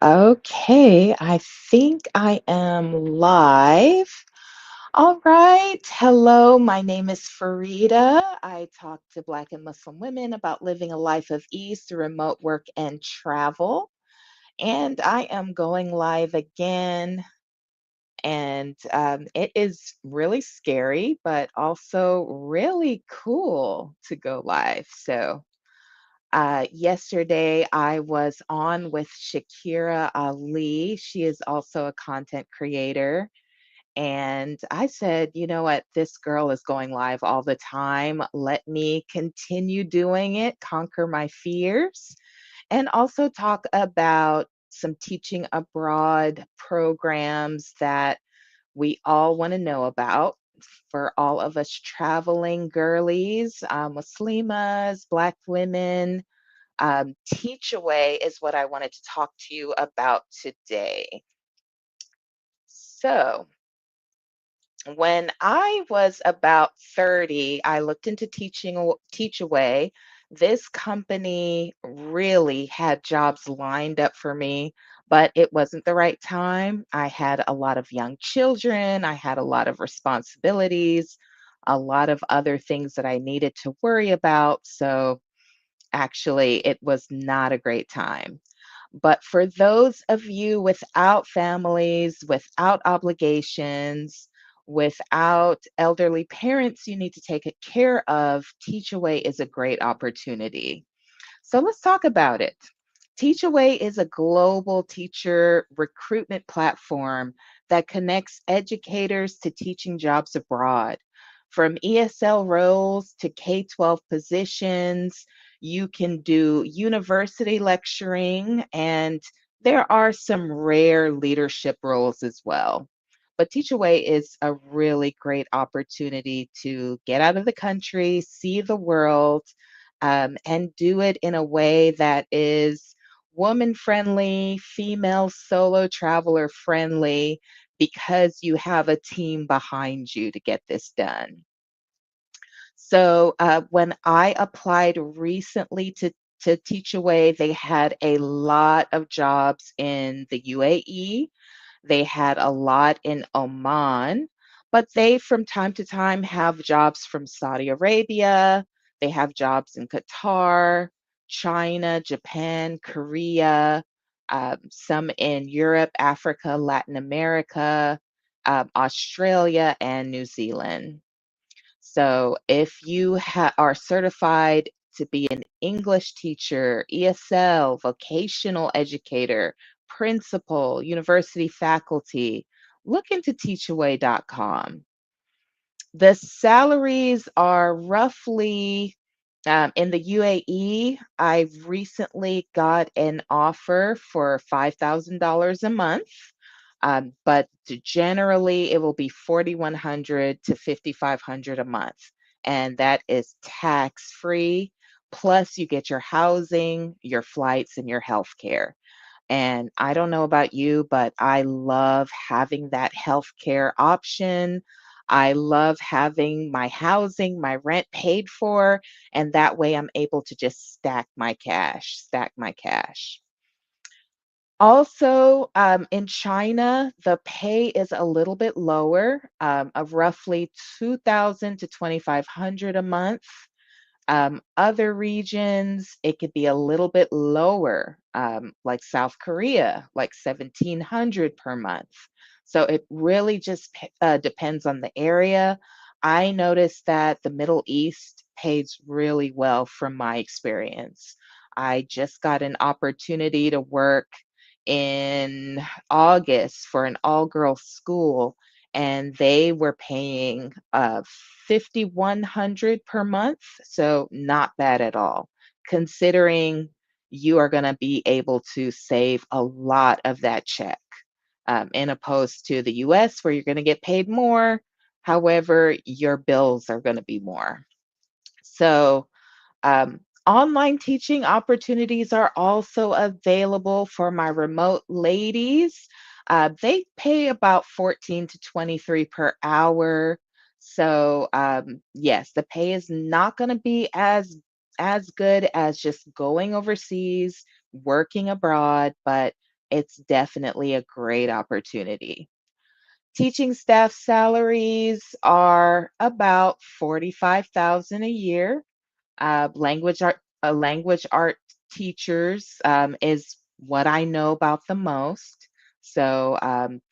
Okay, I think I am live. All right. Hello, my name is Farida. I talk to Black and Muslim women about living a life of ease through remote work and travel. And I am going live again. And it is really scary, but also really cool to go live. Yesterday, I was on with Shakira Ali. She is also a content creator. And I said, you know what? This girl is going live all the time. Let me continue doing it, conquer my fears, and also talk about some teaching abroad programs that we all want to know about for all of us traveling girlies, Muslimas, Black women. Teach away is what I wanted to talk to you about today. So, when I was about 30, I looked into Teach Away. This company really had jobs lined up for me, but it wasn't the right time. I had a lot of young children, I had a lot of responsibilities, a lot of other things that I needed to worry about. So, actually, it was not a great time. But for those of you without families, without obligations, without elderly parents you need to take care of, Teach Away is a great opportunity. So let's talk about it. Teachaway is a global teacher recruitment platform that connects educators to teaching jobs abroad. From ESL roles to K 12 positions, you can do university lecturing, and there are some rare leadership roles as well. But Teachaway is a really great opportunity to get out of the country, see the world, and do it in a way that is woman friendly, female solo traveler friendly, because you have a team behind you to get this done. So when I applied recently to Teach Away, they had a lot of jobs in the UAE. They had a lot in Oman, but they from time to time have jobs from Saudi Arabia. They have jobs in Qatar, China, Japan, Korea, some in Europe, Africa, Latin America, Australia, and New Zealand. So if you are certified to be an English teacher, ESL, vocational educator, principal, university faculty, look into teachaway.com. The salaries are roughly in the UAE. I've recently got an offer for $5,000 a month, but generally it will be 4,100 to 5,500 a month, and that is tax free. Plus, you get your housing, your flights, and your health care. And I don't know about you, but I love having that healthcare option. I love having my housing, my rent paid for, and that way I'm able to just stack my cash. Also, in China, the pay is a little bit lower, of roughly 2,000 to 2,500 a month. Other regions, it could be a little bit lower, like South Korea, like 1,700 per month. So it really just depends on the area. I noticed that the Middle East pays really well from my experience. I just got an opportunity to work in August for an all-girls school, and they were paying 5,100 per month, so not bad at all, considering you are going to be able to save a lot of that check, in opposed to the US where you're going to get paid more. However, your bills are going to be more. So online teaching opportunities are also available for my remote ladies. They pay about 14 to 23 per hour. So yes, the pay is not going to be as good as just going overseas, working abroad, but it's definitely a great opportunity. Teaching staff salaries are about 45,000 a year. Language art teachers is what I know about the most. So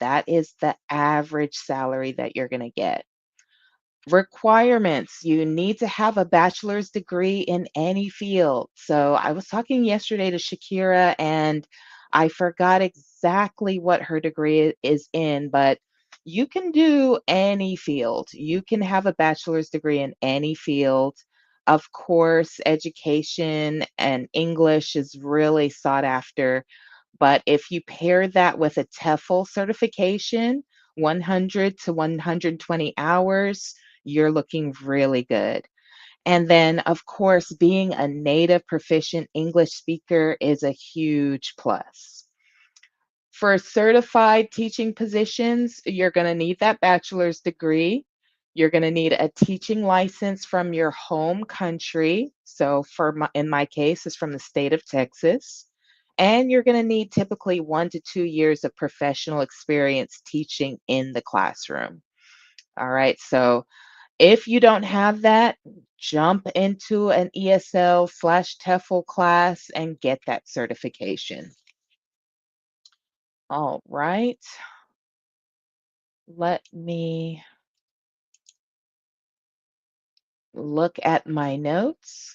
that is the average salary that you're going to get. Requirements, you need to have a bachelor's degree in any field. So I was talking yesterday to Shakira and I forgot exactly what her degree is in, but you can do any field. You can have a bachelor's degree in any field. Of course, education and English is really sought after, but if you pair that with a TEFL certification, 100 to 120 hours, you're looking really good. And then, of course, being a native proficient English speaker is a huge plus. For certified teaching positions, you're going to need that bachelor's degree. You're going to need a teaching license from your home country. So, in my case, it's from the state of Texas. And you're going to need typically 1 to 2 years of professional experience teaching in the classroom. All right. So, if you don't have that, jump into an ESL/TEFL class and get that certification. All right. Let me look at my notes.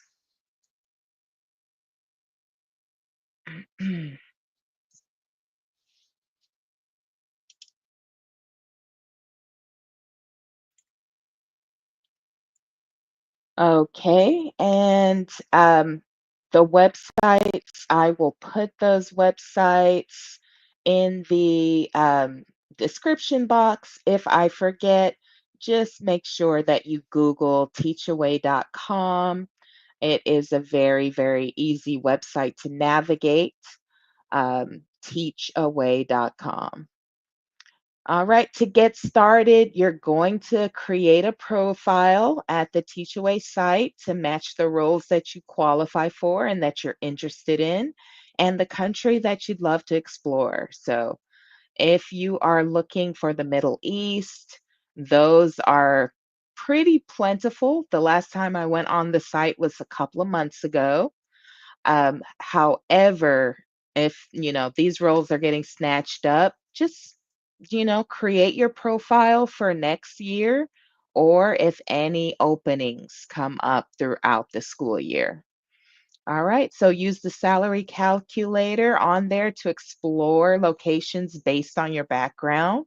Okay, and the websites, I will put those websites in the description box. If I forget, just make sure that you Google teachaway.com. It is a very, very easy website to navigate. Teachaway.com. All right, to get started, you're going to create a profile at the Teachaway site to match the roles that you qualify for and that you're interested in, and the country that you'd love to explore. So, if you are looking for the Middle East, those are pretty plentiful. The last time I went on the site was a couple of months ago. However, if these roles are getting snatched up, just create your profile for next year, or if any openings come up throughout the school year. All right, so use the salary calculator on there to explore locations based on your background.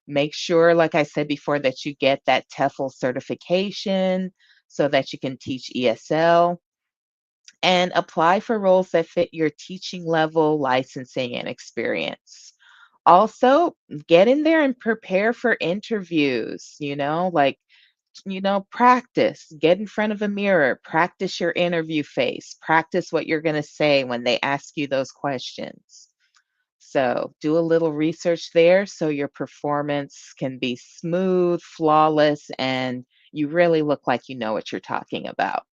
Make sure, like I said before, that you get that TEFL certification so that you can teach ESL, and apply for roles that fit your teaching level, licensing, and experience. Also, get in there and prepare for interviews, practice, get in front of a mirror, practice your interview face, practice what you're going to say when they ask you those questions. So, do a little research there so your performance can be smooth, flawless, and you really look like you know what you're talking about.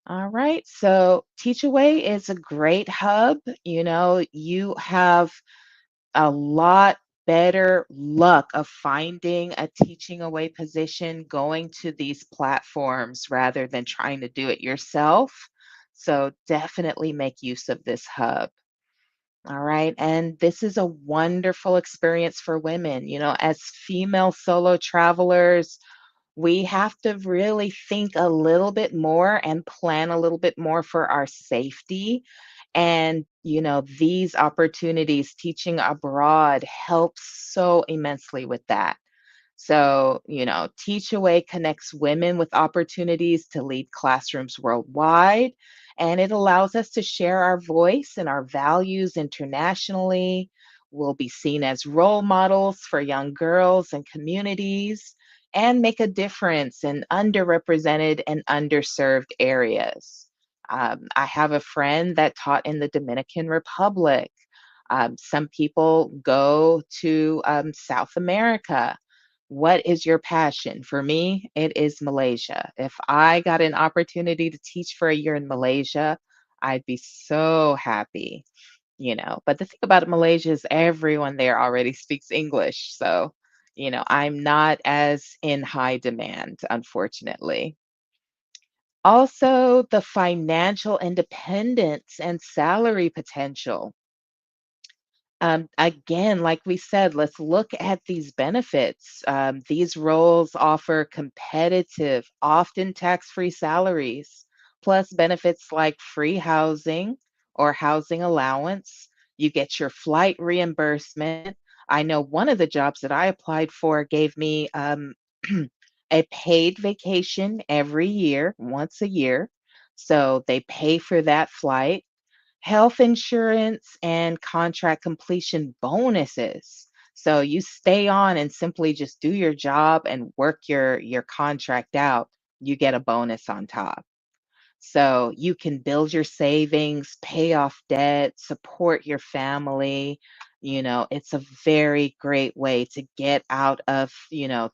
All right. So Teachaway is a great hub. You have a lot better luck of finding a teaching away position going to these platforms rather than trying to do it yourself. So definitely make use of this hub. All right. And this is a wonderful experience for women. As female solo travelers, we have to really think a little bit more and plan a little bit more for our safety. And, these opportunities teaching abroad helps so immensely with that. So, Teach Away connects women with opportunities to lead classrooms worldwide, and it allows us to share our voice and our values internationally. We'll be seen as role models for young girls and communities and make a difference in underrepresented and underserved areas. I have a friend that taught in the Dominican Republic. Some people go to South America. What is your passion? For me, it is Malaysia. If I got an opportunity to teach for a year in Malaysia, I'd be so happy. But the thing about Malaysia is everyone there already speaks English. So, I'm not as in high demand, unfortunately. Also, the financial independence and salary potential. Again, like we said, let's look at these benefits. These roles offer competitive, often tax free salaries, plus benefits like free housing or housing allowance. You get your flight reimbursement. I know one of the jobs that I applied for gave me a paid vacation every year, once a year. So they pay for that flight, health insurance, and contract completion bonuses. So you stay on and simply just do your job and work your contract out, you get a bonus on top. So you can build your savings, pay off debt, support your family. It's a very great way to get out of,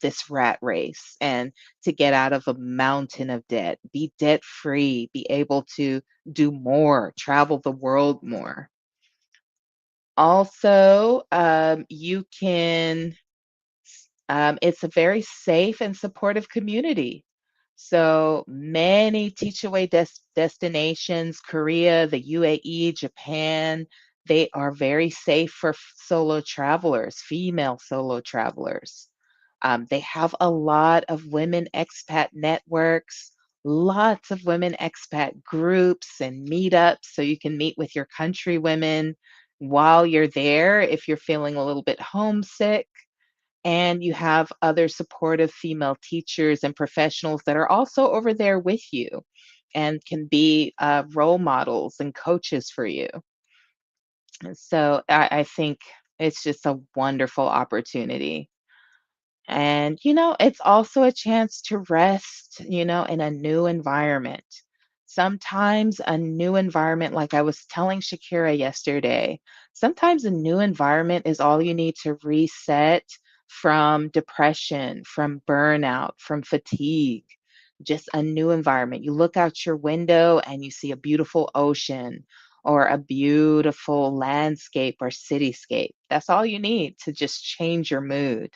this rat race and to get out of a mountain of debt, be debt free, be able to do more, travel the world more. Also, it's a very safe and supportive community. So many teach away destinations, Korea, the UAE, Japan, they are very safe for solo travelers, female solo travelers. They have a lot of women expat networks, lots of women expat groups and meetups so you can meet with your country women while you're there if you're feeling a little bit homesick, and you have other supportive female teachers and professionals that are also over there with you and can be role models and coaches for you. And so I think it's just a wonderful opportunity. And, it's also a chance to rest, in a new environment. Sometimes a new environment, like I was telling Shakira yesterday, sometimes a new environment is all you need to reset from depression, from burnout, from fatigue. Just a new environment. You look out your window and you see a beautiful ocean or a beautiful landscape or cityscape. That's all you need to just change your mood.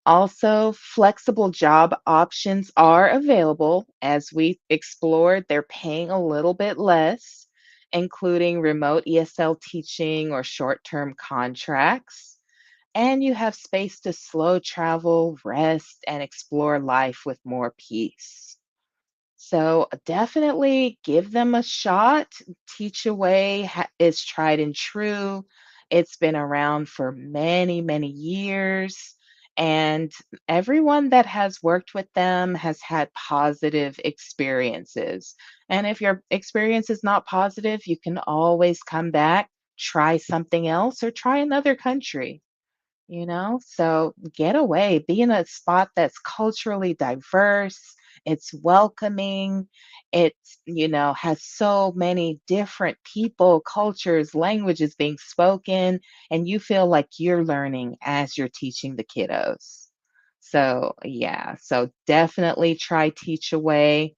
Also, flexible job options are available. As we explored, they're paying a little bit less, including remote ESL teaching or short term contracts. And you have space to slow travel, rest, and explore life with more peace. So definitely give them a shot. Teach Away is tried and true. It's been around for many, many years. And everyone that has worked with them has had positive experiences. And if your experience is not positive, you can always come back, try something else, or try another country. So get away, be in a spot that's culturally diverse, it's welcoming, has so many different people, cultures, languages being spoken, and you feel like you're learning as you're teaching the kiddos. So yeah, so definitely try Teach Away.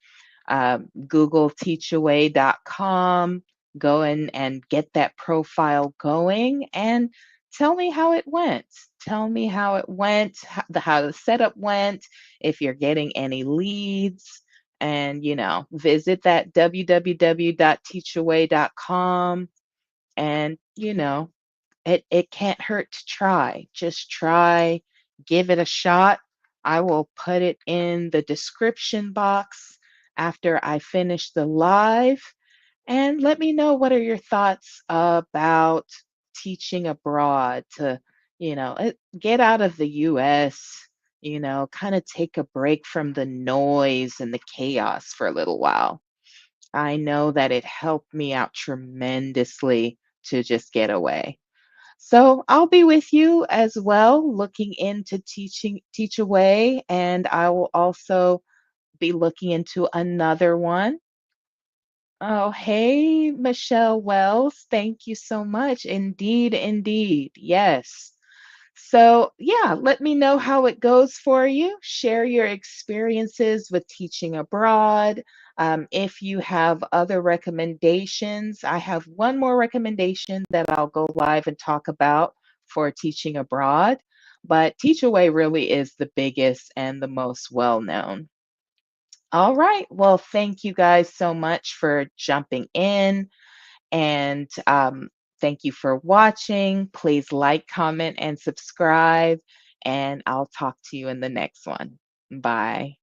Google teachaway.com, go in and get that profile going, and tell me how it went. Tell me how it went, how the setup went, if you're getting any leads, and visit that www.teachaway.com, and it can't hurt to try. Just try, give it a shot. I will put it in the description box after I finish the live. And let me know, what are your thoughts about teaching abroad to, get out of the US, kind of take a break from the noise and the chaos for a little while. I know that it helped me out tremendously to just get away. So I'll be with you as well, looking into Teach Away, and I will also be looking into another one. Oh, hey, Michelle Wells. Thank you so much. Indeed, indeed. Yes. So, yeah, let me know how it goes for you. Share your experiences with teaching abroad. If you have other recommendations, I have one more recommendation that I'll go live and talk about for teaching abroad, but Teachaway really is the biggest and the most well known. All right. Well, thank you guys so much for jumping in and thank you for watching. Please like, comment, and subscribe, and I'll talk to you in the next one. Bye.